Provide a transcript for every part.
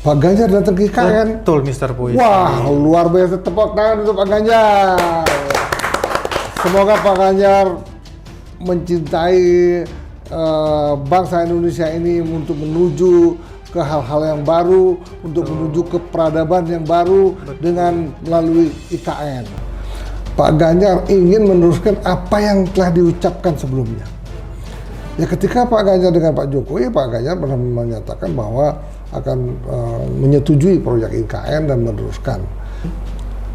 Pak Ganjar datang ke IKN. Betul, Mr. Puisi. Wah, luar biasa, tepuk tangan untuk Pak Ganjar. Semoga Pak Ganjar mencintai bangsa Indonesia ini untuk menuju ke hal-hal yang baru, untuk menuju ke peradaban yang baru dengan melalui IKN. Pak Ganjar ingin meneruskan apa yang telah diucapkan sebelumnya. Ya, ketika Pak Ganjar dengan Pak Jokowi, Pak Ganjar pernah menyatakan bahwa akan menyetujui proyek IKN dan meneruskan.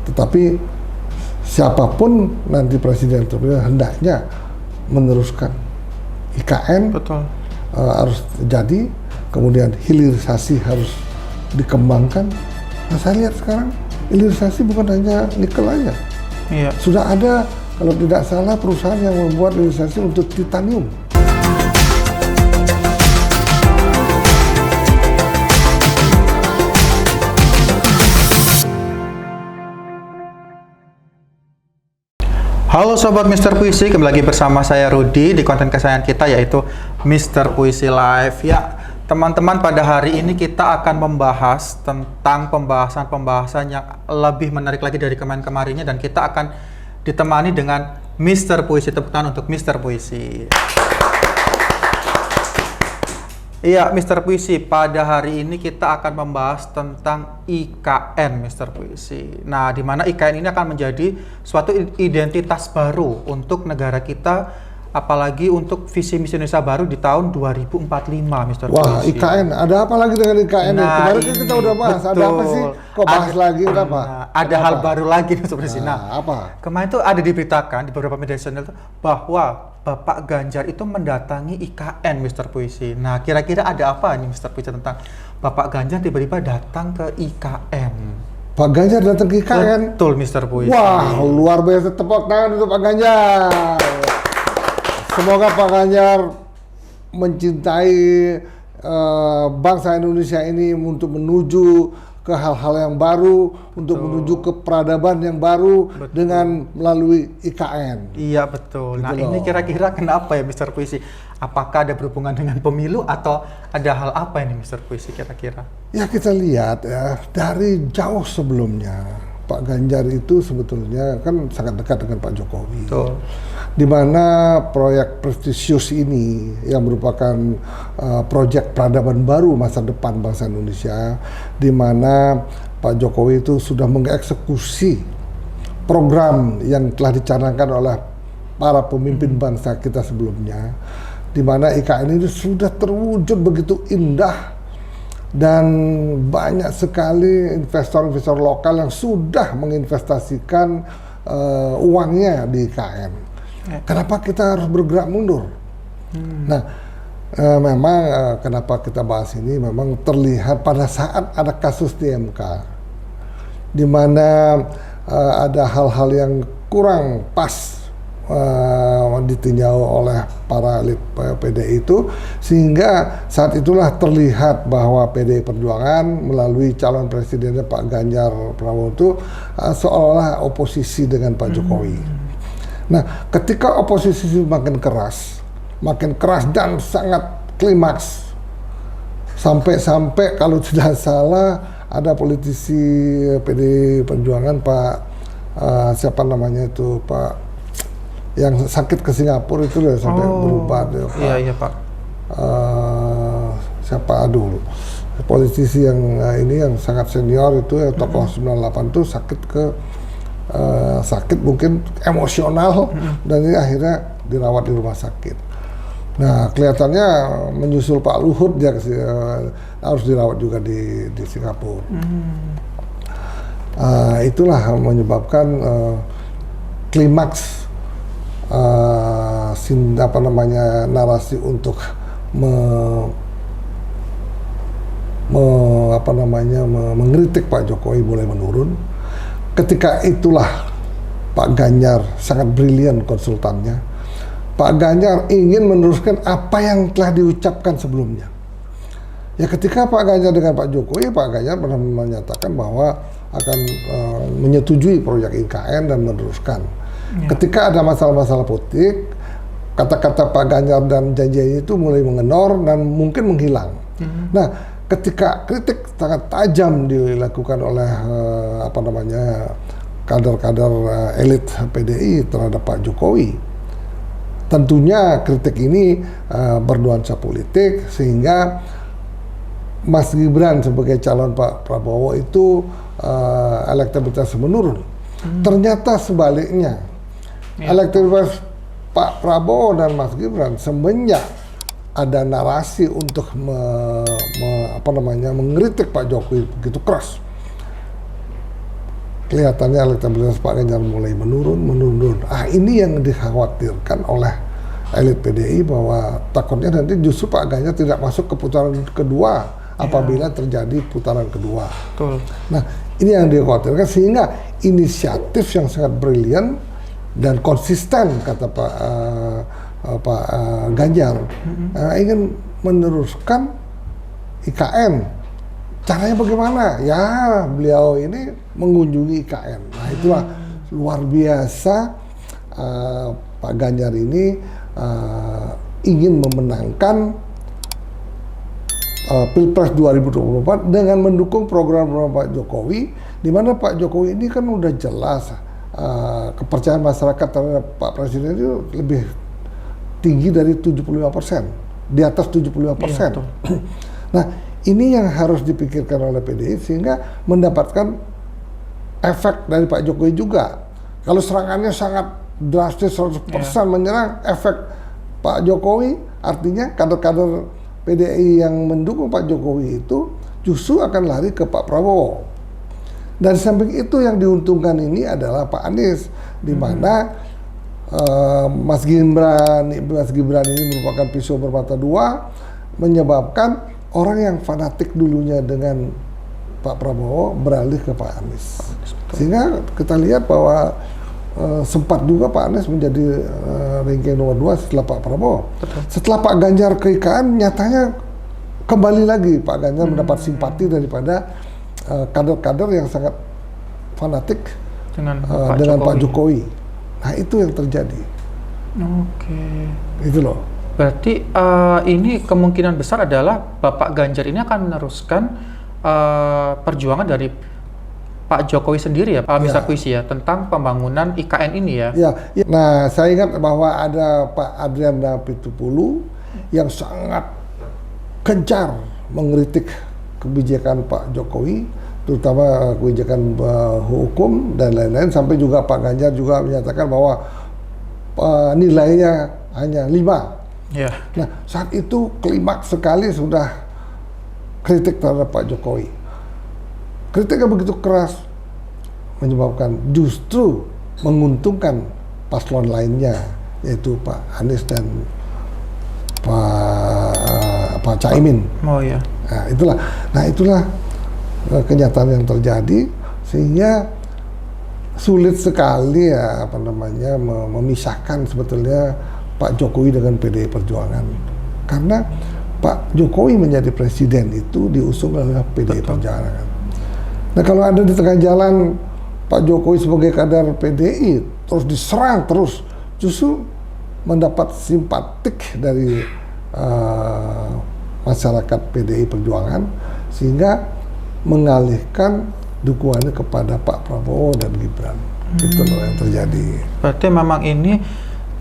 Tetapi siapapun nanti presiden terpilih hendaknya meneruskan IKN. Betul. Harus jadi, kemudian hilirisasi harus dikembangkan. Nah, saya lihat sekarang hilirisasi bukan hanya nikel aja. Iya. Sudah ada, kalau tidak salah, perusahaan yang membuat hilirisasi untuk titanium. Halo Sobat Mr. Puisi, kembali lagi bersama saya Rudi di konten kesayangan kita yaitu Mr. Puisi Live. Ya, teman-teman, pada hari ini kita akan membahas tentang pembahasan yang lebih menarik lagi dari kemarin-kemarinnya, dan kita akan ditemani dengan Mr. Puisi. Tepuk tangan untuk Mr. Puisi. Iya, Mr. Puisi, pada hari ini kita akan membahas tentang IKN, Mr. Puisi. Nah, di mana IKN ini akan menjadi suatu identitas baru untuk negara kita, apalagi untuk visi misi Indonesia baru di tahun 2045, Mr. Puisi. Wah, IKN, ada apa lagi dengan IKN? Nah, kemarin kan kita udah bahas, betul. ada apa sih? Kok bahas lagi, udah apa? Ada hal baru lagi, Mr. Puisi. Nah, apa? Kemarin itu ada diberitakan di beberapa media channel bahwa Bapak Ganjar itu mendatangi IKN, Mr. Puisi. Nah, kira-kira ada apa nih, Mr. Puisi, tentang Bapak Ganjar tiba-tiba datang ke IKN? Pak Ganjar datang ke IKN. Betul, Mr. Puisi. Wah, luar biasa, tepuk tangan untuk Pak Ganjar. Semoga Pak Ganjar mencintai bangsa Indonesia ini untuk menuju ke hal-hal yang baru, untuk menuju ke peradaban yang baru dengan melalui IKN. Iya, betul. Nah, Gitu ini loh. kira-kira kenapa ya, Mr. Puisi? Apakah ada berhubungan dengan pemilu atau ada hal apa ini, Mr. Puisi, kira-kira? Ya, kita lihat ya, dari jauh sebelumnya Pak Ganjar itu sebetulnya kan sangat dekat dengan Pak Jokowi. Betul. Di mana proyek prestisius ini yang merupakan proyek peradaban baru masa depan bangsa Indonesia, di mana Pak Jokowi itu sudah mengeksekusi program yang telah dicanangkan oleh para pemimpin bangsa kita sebelumnya, di mana IKN ini sudah terwujud begitu indah. Dan banyak sekali investor-investor lokal yang sudah menginvestasikan uangnya di IKN. Kenapa kita harus bergerak mundur? Nah, memang kenapa kita bahas ini, memang terlihat pada saat ada kasus di MK, di mana ada hal-hal yang kurang pas ditinjau oleh para elit PDI itu, sehingga saat itulah terlihat bahwa PDI Perjuangan melalui calon presidennya Pak Ganjar Pranowo itu seolah-olah oposisi dengan Pak Jokowi. Nah, ketika oposisi makin keras dan sangat klimaks, sampai kalau tidak salah ada politisi PDI Perjuangan Pak siapa namanya itu, Pak yang sakit ke Singapura itu udah sampai berubah deh, Pak. Iya, Pak. Siapa, aduh, politisi yang ini yang sangat senior itu ya, tokoh 98 itu sakit mungkin emosional, dan ini akhirnya dirawat di rumah sakit. Nah, kelihatannya menyusul Pak Luhut dia harus dirawat juga di Singapura. Itulah menyebabkan klimaks narasi untuk mengkritik Pak Jokowi mulai menurun. Ketika itulah Pak Ganjar, sangat brilian konsultannya, Pak Ganjar ingin meneruskan apa yang telah diucapkan sebelumnya. Ya, ketika Pak Ganjar dengan Pak Jokowi, Pak Ganjar pernah menyatakan bahwa akan menyetujui proyek IKN dan meneruskan. Ketika ada masalah-masalah politik, kata-kata Pak Ganjar dan janji itu mulai mengenor dan mungkin menghilang. Nah, ketika kritik sangat tajam dilakukan oleh kader-kader elit PDI terhadap Pak Jokowi, tentunya kritik ini bernuansa politik, sehingga Mas Gibran sebagai calon Pak Prabowo itu elektabilitas menurun. Ternyata sebaliknya, elektabilitas Pak Prabowo dan Mas Gibran semenjak ada narasi untuk mengkritik Pak Jokowi begitu keras, kelihatannya elektabilitas Pak Ganjar mulai menurun. Ini yang dikhawatirkan oleh elit PDI, bahwa takutnya nanti justru Pak Ganjar tidak masuk ke putaran kedua apabila terjadi putaran kedua. Betul. Nah, ini yang dikhawatirkan, sehingga inisiatif yang sangat brilian dan konsisten kata Pak Ganjar ingin meneruskan IKN. Caranya bagaimana? Ya, beliau ini mengunjungi IKN. Nah, itulah luar biasa Pak Ganjar ini ingin memenangkan Pilpres 2024 dengan mendukung program-program Pak Jokowi, di mana Pak Jokowi ini kan udah jelas kepercayaan masyarakat terhadap Pak Presiden itu lebih tinggi dari 75%, di atas 75%. Iya, nah, ini yang harus dipikirkan oleh PDI, sehingga mendapatkan efek dari Pak Jokowi juga. Kalau serangannya sangat drastis 100% menyerang, efek Pak Jokowi artinya kader-kader PDI yang mendukung Pak Jokowi itu justru akan lari ke Pak Prabowo. Dan samping itu yang diuntungkan ini adalah Pak Anies, di mana Mas Gibran ini merupakan pisau bermata dua, menyebabkan orang yang fanatik dulunya dengan Pak Prabowo beralih ke Pak Anies. Sehingga kita lihat bahwa sempat juga Pak Anies menjadi ranking nomor 2 setelah Pak Prabowo. Betul. Setelah Pak Ganjar ke IKN, nyatanya kembali lagi Pak Ganjar mendapat simpati daripada kader-kader yang sangat fanatik dengan Pak Jokowi. Nah, itu yang terjadi. Oke. Itu loh. Berarti ini kemungkinan besar adalah Bapak Ganjar ini akan meneruskan perjuangan dari Pak Jokowi sendiri ya, Pak Mr. Puisi ya, tentang pembangunan IKN ini ya. Ya. Nah, saya ingat bahwa ada Pak Adriana Pitupulu yang sangat gencar mengkritik kebijakan Pak Jokowi, terutama kebijakan hukum dan lain-lain, sampai juga Pak Ganjar juga menyatakan bahwa nilainya hanya 5. Ya. Nah, saat itu klimaks sekali sudah kritik terhadap Pak Jokowi. Kritiknya begitu keras, menyebabkan justru menguntungkan paslon lainnya, yaitu Pak Anies dan Pak Caimin. Oh iya. Nah itulah kenyataan yang terjadi, sehingga sulit sekali ya memisahkan sebetulnya Pak Jokowi dengan PDI Perjuangan, karena Pak Jokowi menjadi presiden itu diusung oleh PDI Perjuangan. Nah, kalau ada di tengah jalan Pak Jokowi sebagai kader PDI terus diserang terus, justru mendapat simpatik dari masyarakat PDI Perjuangan, sehingga mengalihkan dukungannya kepada Pak Prabowo dan Gibran. Itu loh yang terjadi. Berarti memang ini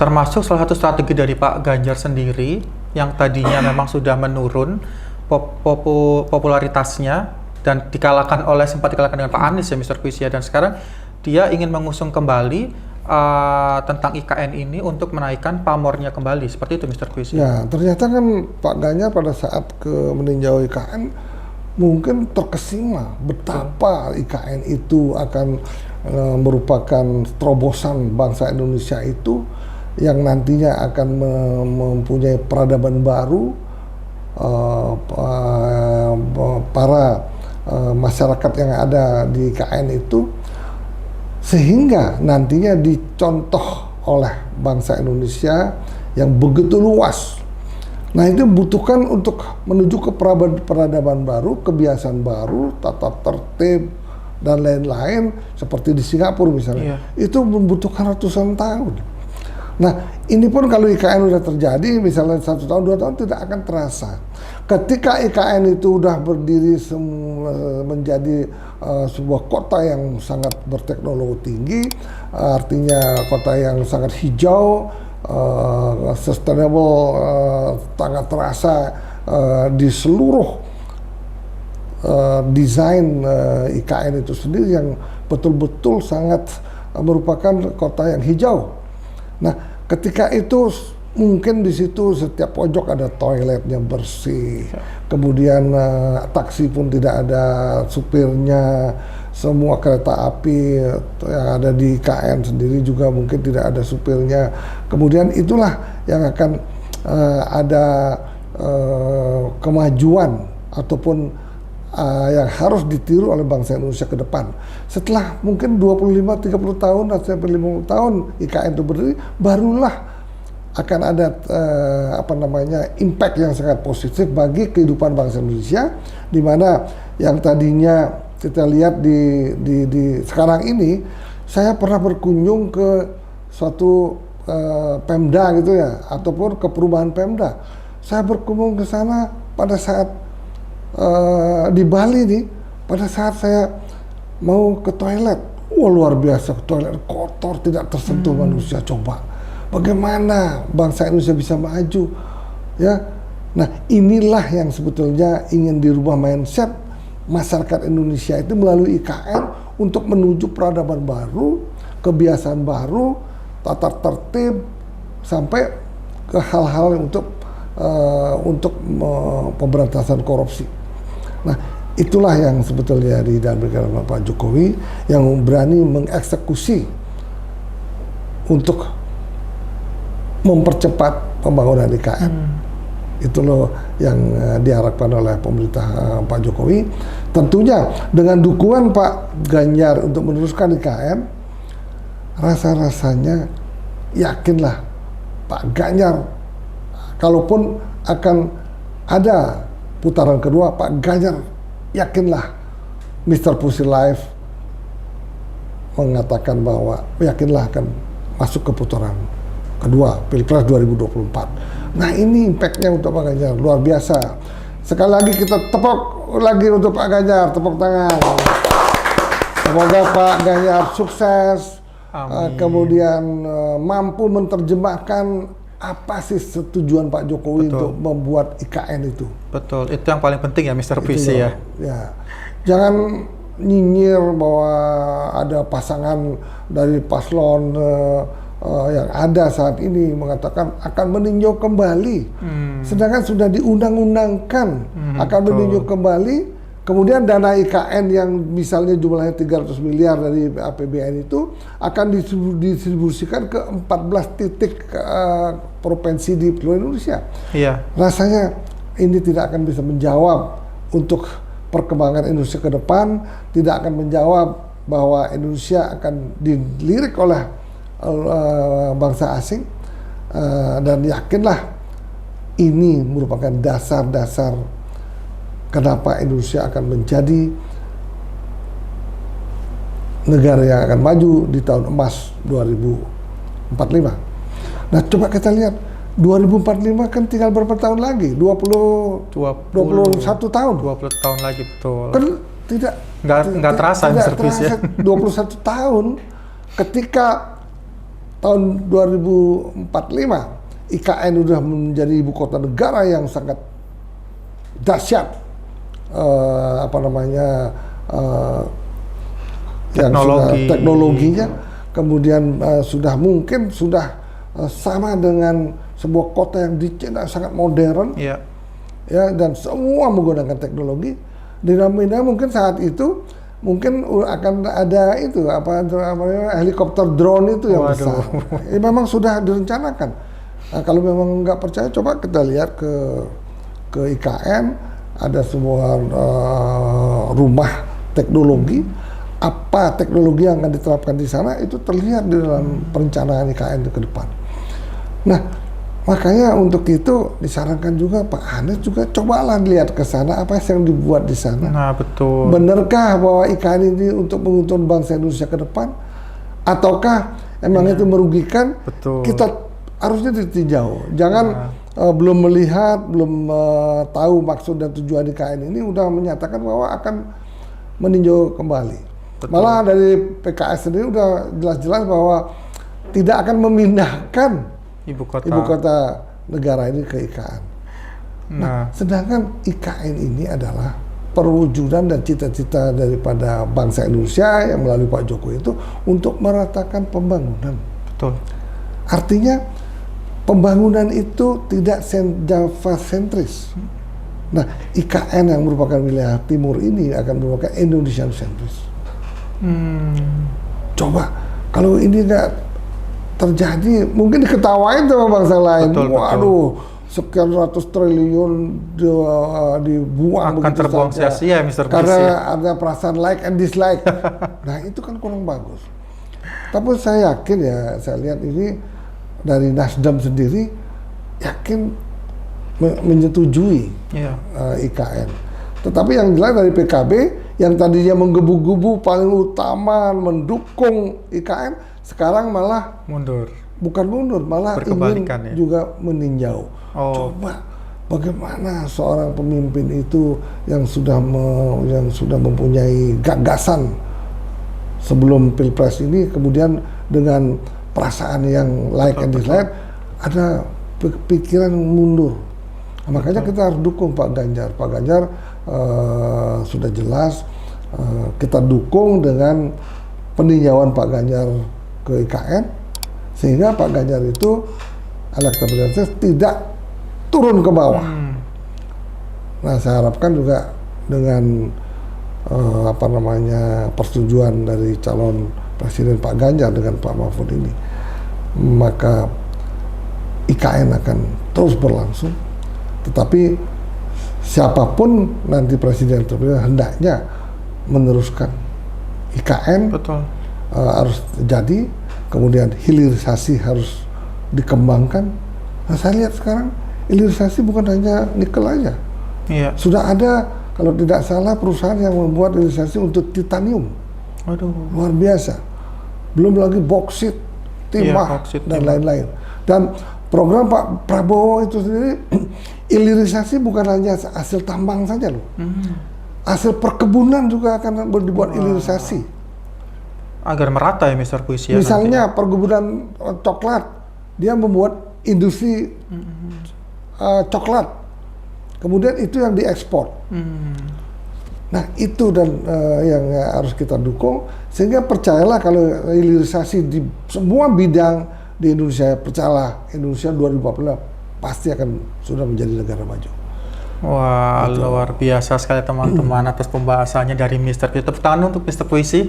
termasuk salah satu strategi dari Pak Ganjar sendiri yang tadinya memang sudah menurun popularitasnya dan sempat dikalahkan dengan Pak Anies ya, Mr. Puisi, dan sekarang dia ingin mengusung kembali tentang IKN ini untuk menaikkan pamornya kembali, seperti itu Mr. Puisi. Ya, ternyata kan Pak Ganjar pada saat meninjau IKN mungkin terkesima betapa IKN itu akan merupakan terobosan bangsa Indonesia itu yang nantinya akan mempunyai peradaban baru, para masyarakat yang ada di IKN itu, sehingga nantinya dicontoh oleh bangsa Indonesia yang begitu luas. Nah, itu butuhkan untuk menuju ke peradaban baru, kebiasaan baru, tata tertib dan lain-lain, seperti di Singapura misalnya. Itu membutuhkan ratusan tahun. Nah, ini pun kalau IKN udah terjadi, misalnya 1 tahun, 2 tahun tidak akan terasa. Ketika IKN itu udah berdiri menjadi sebuah kota yang sangat berteknologi tinggi, artinya kota yang sangat hijau, sustainable, sangat terasa di seluruh desain IKN itu sendiri yang betul-betul sangat merupakan kota yang hijau. Nah, ketika itu mungkin di situ setiap pojok ada toilet yang bersih, kemudian taksi pun tidak ada supirnya, semua kereta api yang ada di IKN sendiri juga mungkin tidak ada supirnya. Kemudian itulah yang akan ada kemajuan ataupun yang harus ditiru oleh bangsa Indonesia ke depan. Setelah mungkin 25-30 tahun atau sampai 50 tahun IKN itu berdiri, barulah akan ada impact yang sangat positif bagi kehidupan bangsa Indonesia, di mana yang tadinya kita lihat di sekarang ini, saya pernah berkunjung ke suatu Pemda gitu ya, ataupun ke perumahan Pemda. Saya berkunjung ke sana pada saat di Bali nih, pada saat saya mau ke toilet, wah luar biasa, toilet kotor, tidak tersentuh manusia. Coba bagaimana bangsa Indonesia bisa maju, ya? Nah, inilah yang sebetulnya ingin dirubah mindset masyarakat Indonesia itu melalui IKN untuk menuju peradaban baru, kebiasaan baru, tata tertib, sampai ke hal-hal untuk pemberantasan korupsi. Nah, itulah yang sebetulnya didampingi Pak Jokowi, yang berani mengeksekusi untuk mempercepat pembangunan IKN. Itu loh yang diharapkan oleh pemerintah Pak Jokowi. Tentunya dengan dukungan Pak Ganjar untuk meneruskan IKN, rasa-rasanya yakinlah Pak Ganjar, kalaupun akan ada putaran kedua, Pak Ganjar yakinlah Mr. Puisi Live mengatakan bahwa yakinlah akan masuk ke putaran kedua Pilpres 2024. Nah, ini impactnya untuk Pak Ganjar luar biasa. Sekali lagi kita tepuk lagi untuk Pak Ganjar, tepuk tangan. Semoga Pak Ganjar sukses, kemudian mampu menerjemahkan apa sih tujuan Pak Jokowi untuk membuat IKN itu. Betul, itu yang paling penting ya Mr. Puisi ya. Ya. Jangan nyinyir bahwa ada pasangan dari paslon yang ada saat ini mengatakan akan meninjau kembali, sedangkan sudah diundang-undangkan akan meninjau kembali. Kemudian dana IKN yang misalnya jumlahnya 300 miliar dari APBN itu akan didistribusikan ke 14 titik provinsi di seluruh Indonesia. Iya. Rasanya ini tidak akan bisa menjawab untuk perkembangan Indonesia ke depan, tidak akan menjawab bahwa Indonesia akan dilirik oleh bangsa asing, dan yakinlah ini merupakan dasar-dasar kenapa Indonesia akan menjadi negara yang akan maju di tahun emas 2045. Nah, coba kita lihat 2045 kan tinggal berapa tahun lagi? 21 tahun. 20 tahun lagi, betul. Kan nggak terasa servisnya. 21 tahun ketika tahun 2045 IKN sudah menjadi ibu kota negara yang sangat dahsyat, teknologinya, kemudian sudah sama dengan sebuah kota yang dicetak sangat modern, ya, dan semua menggunakan teknologi. Dinamika mungkin saat itu mungkin akan ada itu helikopter drone itu yang besar. Ini memang sudah direncanakan. Nah, kalau memang nggak percaya, coba kita lihat ke IKN. Ada sebuah rumah teknologi, apa teknologi yang akan diterapkan di sana itu terlihat di dalam perencanaan IKN ke depan. Nah, makanya untuk itu disarankan juga Pak Anies juga cobalah lihat ke sana apa yang dibuat di sana. Nah, betul. Benarkah bahwa IKN ini untuk menguntungkan bangsa Indonesia ke depan, ataukah emang itu merugikan? Betul. Kita harusnya ditinjau. Jangan belum melihat, belum tahu maksud dan tujuan IKN ini udah menyatakan bahwa akan meninjau kembali. Betul. Malah dari PKS sendiri udah jelas-jelas bahwa tidak akan memindahkan ibu kota negara ini ke IKN. Nah, sedangkan IKN ini adalah perwujudan dan cita-cita daripada bangsa Indonesia yang melalui Pak Jokowi itu untuk meratakan pembangunan. Betul. Artinya pembangunan itu tidak Java sentris. Nah, IKN yang merupakan wilayah timur ini akan merupakan Indonesian sentris. Coba kalau ini nggak terjadi, mungkin diketawain sama bangsa lain. Betul, Waduh, sekian ratus triliun dibuang akan terbuang saja. sia-sia, Mr. Karena ada perasaan like and dislike. Nah, itu kan kurang bagus. Tapi saya yakin ya, saya lihat ini dari Nasdem sendiri yakin menyetujui IKN. Tetapi yang jelas dari PKB yang tadinya menggebu-gebu paling utama mendukung IKN, sekarang malah mundur. Bukan mundur, malah ingin juga meninjau. Coba bagaimana seorang pemimpin itu yang sudah mempunyai gagasan sebelum Pilpres ini, kemudian dengan perasaan yang like and dislike, ada pikiran mundur. Nah, makanya kita harus dukung Pak Ganjar. Pak Ganjar sudah jelas kita dukung dengan peninjauan Pak Ganjar ke IKN, sehingga Pak Ganjar itu elektabilitasnya tidak turun ke bawah. Nah, saya harapkan juga dengan persetujuan dari calon Presiden Pak Ganjar dengan Pak Mahfud ini, maka IKN akan terus berlangsung. Tetapi siapapun nanti Presiden terpilih hendaknya meneruskan IKN. Betul. Harus jadi, kemudian hilirisasi harus dikembangkan. Nah, saya lihat sekarang hilirisasi bukan hanya nikel aja. Iya. Sudah ada, kalau tidak salah, perusahaan yang membuat hilirisasi untuk titanium. Aduh. Luar biasa. Belum lagi boksit, timah, dan lain-lain. Dan program Pak Prabowo itu sendiri, hilirisasi bukan hanya hasil tambang saja loh. Hasil perkebunan juga akan dibuat hilirisasi. Agar merata ya, Mr. Puisi. Misalnya perkebunan coklat, dia membuat industri coklat, kemudian itu yang diekspor. Nah, itu dan yang harus kita dukung, sehingga percayalah kalau hilirisasi di semua bidang di Indonesia, percayalah Indonesia 2040 pasti akan sudah menjadi negara maju. Wah, luar biasa sekali teman-teman atas pembahasannya dari Mr. Puisi. Tepuk tangan untuk Mr. Puisi.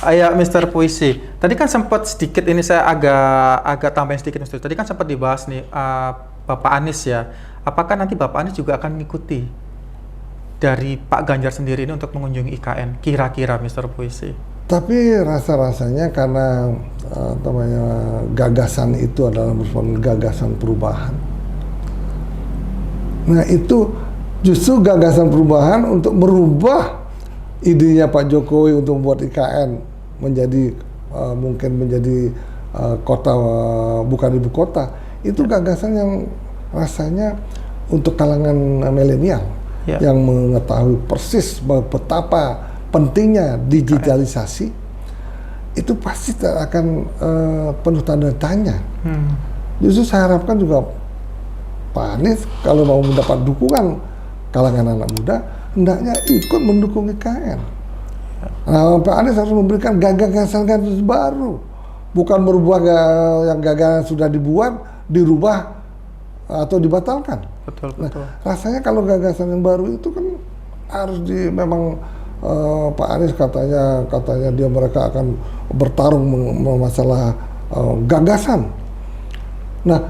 Ya, Mr. Puisi. Tadi kan sempat sedikit, ini saya agak tambahin sedikit, Mr. Tadi kan sempat dibahas nih Bapak Anies ya. Apakah nanti Bapak Anies juga akan mengikuti dari Pak Ganjar sendiri ini untuk mengunjungi IKN? Kira-kira, Mr. Puisi. Tapi rasa-rasanya karena gagasan itu adalah merupakan gagasan perubahan. Nah, itu justru gagasan perubahan untuk merubah idenya Pak Jokowi untuk membuat IKN menjadi mungkin menjadi kota bukan ibu kota. Itu gagasan yang rasanya untuk kalangan milenial yang mengetahui persis betapa pentingnya digitalisasi, itu pasti akan penuh tanda tanya. Justru saya harapkan juga Pak Anies kalau mau mendapat dukungan kalangan anak muda, hendaknya ikut mendukung IKN. Nah, Pak Anies harus memberikan gagasan baru, bukan merubah yang gagasan sudah dibuat, dirubah atau dibatalkan. Betul. Rasanya kalau gagasan yang baru itu kan harus memang Pak Anies katanya mereka akan bertarung masalah gagasan. Nah,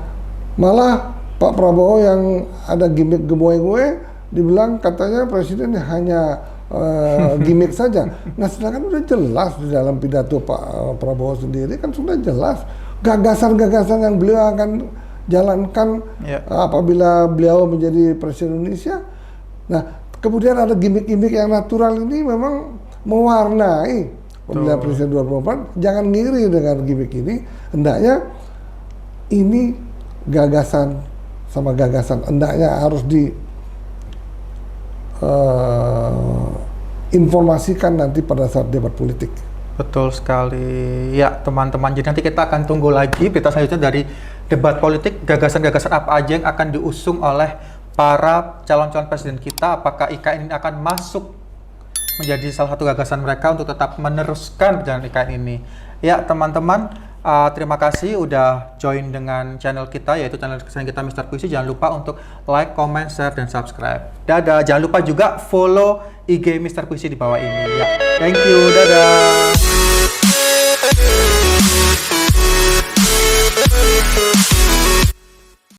malah Pak Prabowo yang ada gimmick gemoy-gemoy dibilang katanya presiden hanya gimmick saja. Nah, sedangkan udah jelas di dalam pidato Pak Prabowo sendiri kan sudah jelas gagasan-gagasan yang beliau akan jalankan apabila beliau menjadi presiden Indonesia. Nah, kemudian ada gimmick-gimmick yang natural ini memang mewarnai pemilihan presiden 2024, jangan ngiri dengan gimmick ini. Hendaknya ini gagasan sama gagasan, hendaknya harus di informasikan nanti pada saat debat politik. Betul sekali. Ya, teman-teman. Jadi nanti kita akan tunggu lagi berita selanjutnya dari debat politik, gagasan-gagasan apa aja yang akan diusung oleh para calon-calon presiden kita. Apakah IKN ini akan masuk menjadi salah satu gagasan mereka untuk tetap meneruskan perjalanan IKN ini. Ya, teman-teman. Terima kasih udah join dengan channel kita, yaitu channel kesayangan kita Mr. Puisi. Jangan lupa untuk like, comment, share, dan subscribe. Dadah. Jangan lupa juga follow IG Mr. Puisi di bawah ini. Ya, thank you. Dadah.